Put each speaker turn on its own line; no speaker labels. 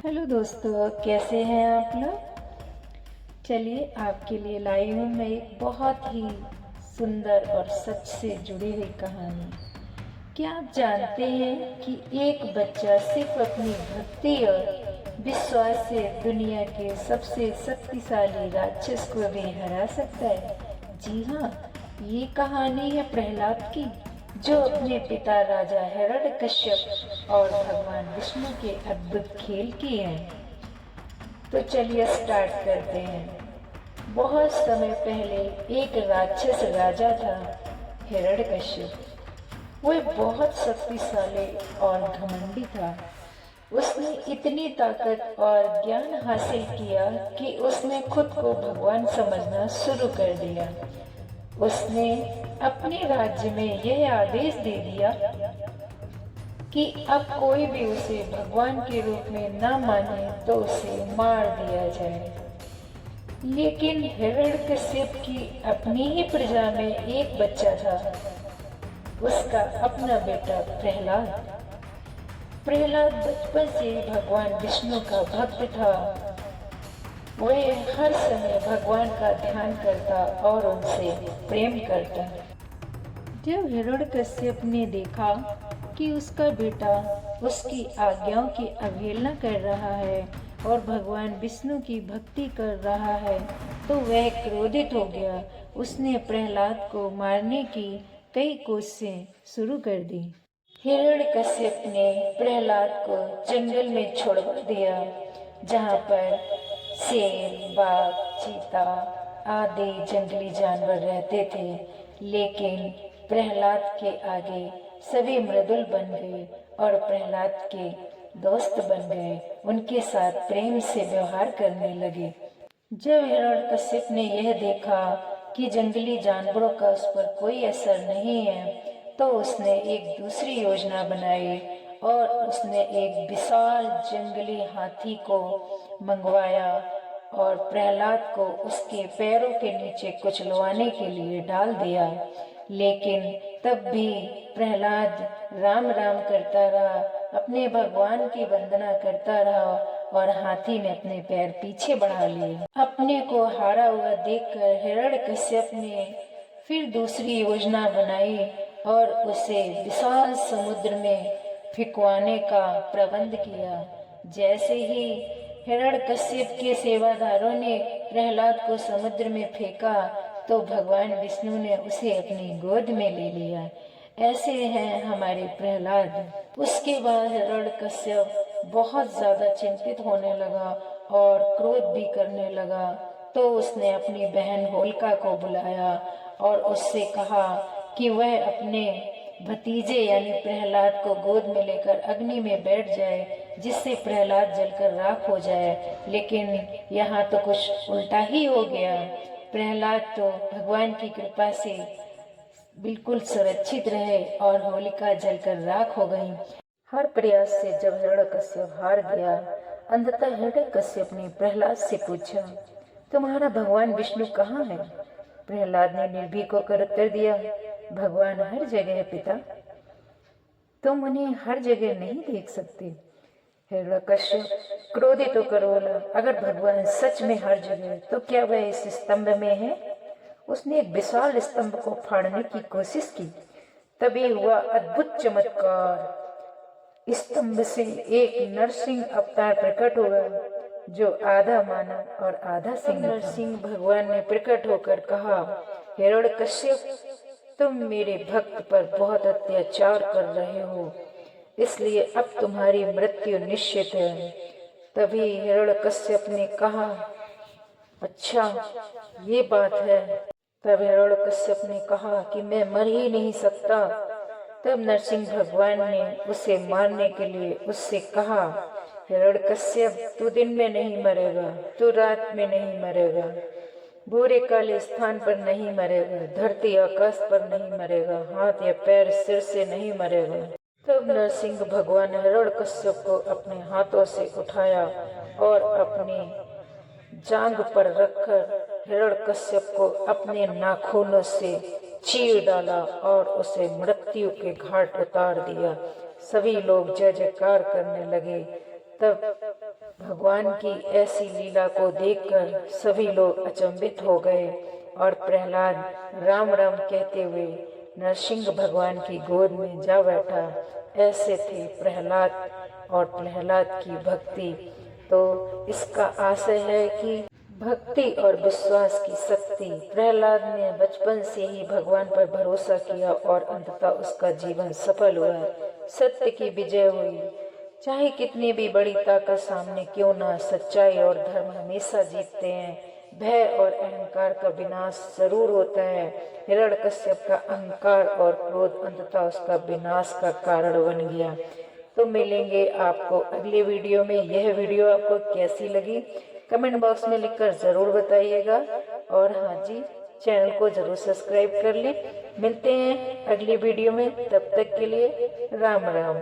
Hello दोस्तों, कैसे हैं आप लोग। चलिए आपके लिए लाई हूँ मैं एक बहुत ही सुंदर और सच से जुड़ी हुई कहानी। क्या आप जानते हैं कि एक बच्चा सिर्फ अपनी भक्ति और विश्वास से दुनिया के सबसे शक्तिशाली राक्षस को भी हरा सकता है। जी हाँ, ये कहानी है प्रहलाद की, जो अपने पिता राजा हिरण्यकश्यप और भगवान विष्णु के अद्भुत खेल की है। तो चलिए स्टार्ट करते हैं। बहुत समय पहले एक राक्षस राजा था, हिरण्यकश्यप। वह बहुत शक्तिशाली और घमंडी था। उसने इतनी ताकत और ज्ञान हासिल किया कि उसने खुद को भगवान समझना शुरू कर दिया। उसने अपने राज्य में यह आदेश दे दिया कि अब कोई भी उसे भगवान के रूप में न माने तो उसे मार दिया जाए। लेकिन हिरण्यकश्यप की अपनी ही प्रजा में एक बच्चा था, उसका अपना बेटा प्रहलाद। प्रहलाद बचपन से भगवान विष्णु का भक्त था। वह हर समय भगवान का ध्यान करता और उनसे प्रेम करता। जब हिरण्यकश्यप ने देखा कि उसका बेटा उसकी आज्ञाओं की अवहेलना कर रहा है और भगवान विष्णु की भक्ति कर रहा है, तो वह क्रोधित हो गया। उसने प्रहलाद को मारने की कई कोशिशें शुरू कर दी। हिरण्यकश्यप ने प्रहलाद को जंगल में छोड़वा दिया, जहाँ पर शेर, बाघ, चीता आदि जंगली जानवर रहते थे। लेकिन प्रहलाद के आगे सभी मृदुल बन गए और प्रहलाद के दोस्त बन गए। उनके साथ प्रेम से व्यवहार करने लगे। जब हिरण्यकश्यप ने यह देखा कि जंगली जानवरों का उस पर कोई असर नहीं है, तो उसने एक दूसरी योजना बनाई और उसने एक विशाल जंगली हाथी को मंगवाया और प्रहलाद को उसके पैरों के नीचे कुचलवाने के लिए डाल दिया। लेकिन तब भी प्रहलाद राम राम करता रहा, अपने भगवान की वंदना करता रहा और हाथी ने अपने पैर पीछे बढ़ा लिए। अपने को हारा हुआ देखकर हिरण्यकश्यप ने फिर दूसरी योजना बनाई और उसे विशाल समुद्र में फेंकवाने का प्रबंध किया। जैसे ही हिरण्यकश्यप के सेवादारों ने प्रहलाद को समुद्र में फेंका, तो भगवान विष्णु ने उसे अपनी गोद में ले लिया। ऐसे हैं हमारे प्रहलाद। उसके बाद हिरण्यकश्यप बहुत ज्यादा चिंतित होने लगा और क्रोध भी करने लगा। तो उसने अपनी बहन होलिका को बुलाया और उससे कहा कि वह अपने भतीजे यानी प्रहलाद को गोद में लेकर अग्नि में बैठ जाए, जिससे प्रहलाद जलकर राख हो जाए। लेकिन यहाँ तो कुछ उल्टा ही हो गया। प्रहलाद तो भगवान की कृपा से बिल्कुल सुरक्षित रहे और होलिका जलकर राख हो गई। हर प्रयास से जब हिरण्यकश्यप हार गया, अंततः हिरण्यकश्यप ने प्रहलाद से पूछा, तुम्हारा भगवान विष्णु कहाँ है। प्रहलाद ने निर्भीक होकर उत्तर दिया, भगवान हर जगह है पिता, तुम उन्हें हर जगह नहीं देख सकते। हिरण्यकश्यप क्रोधित होकर बोला, अगर भगवान सच में हर जगह है तो क्या वह इस स्तंभ में है। उसने एक विशाल स्तंभ को फाड़ने की कोशिश की। तभी हुआ अद्भुत चमत्कार। स्तंभ से एक नरसिंह अवतार प्रकट हुआ, जो आधा मानव और आधा सिंह। नरसिंह भगवान ने प्रकट होकर कहा, हिरण्यकश्यप, तुम मेरे भक्त पर बहुत अत्याचार कर रहे हो, इसलिए अब तुम्हारी मृत्यु निश्चित है। तभी हिरण्यकश्यप ने कहा, अच्छा ये बात है। तब हिरण्यकश्यप ने कहा कि मैं मर ही नहीं सकता। तब नरसिंह भगवान ने उसे मारने के लिए उससे कहा, हिरण्यकश्यप, तू दिन में नहीं मरेगा, तू रात में नहीं मरेगा, बुरे काले स्थान पर नहीं मरेगा, धरती आकाश पर नहीं मरेगा, हाथ या पैर सिर से नहीं मरेगा। तब नरसिंह भगवान ने हिरण्यकश्यप को अपने हाथों से उठाया और अपनी जांघ पर रखकर हिरण्यकश्यप को अपने नाखूनों से चीर डाला और उसे मृत्यु के घाट उतार दिया। सभी लोग जय जयकार करने लगे। तब भगवान की ऐसी लीला को देखकर सभी लोग अचंभित हो गए और प्रहलाद राम राम कहते हुए नरसिंह भगवान की गोद में जा बैठा। ऐसे थे प्रहलाद और प्रहलाद की भक्ति। तो इसका आशय है कि भक्ति और विश्वास की शक्ति। प्रहलाद ने बचपन से ही भगवान पर भरोसा किया और अंततः उसका जीवन सफल हुआ। सत्य की विजय हुई। चाहे कितनी भी बड़ी ताकत सामने क्यों ना, सच्चाई और धर्म हमेशा जीतते हैं। भय और अहंकार का विनाश जरूर होता है। हिरण्यकश्यप का अहंकार और क्रोध अंततः उसका विनाश का कारण बन गया। तो मिलेंगे आपको अगले वीडियो में। यह वीडियो आपको कैसी लगी कमेंट बॉक्स में लिखकर ज़रूर बताइएगा। और हाँ जी, चैनल को ज़रूर सब्सक्राइब कर लें। मिलते हैं अगली वीडियो में, तब तक के लिए राम राम।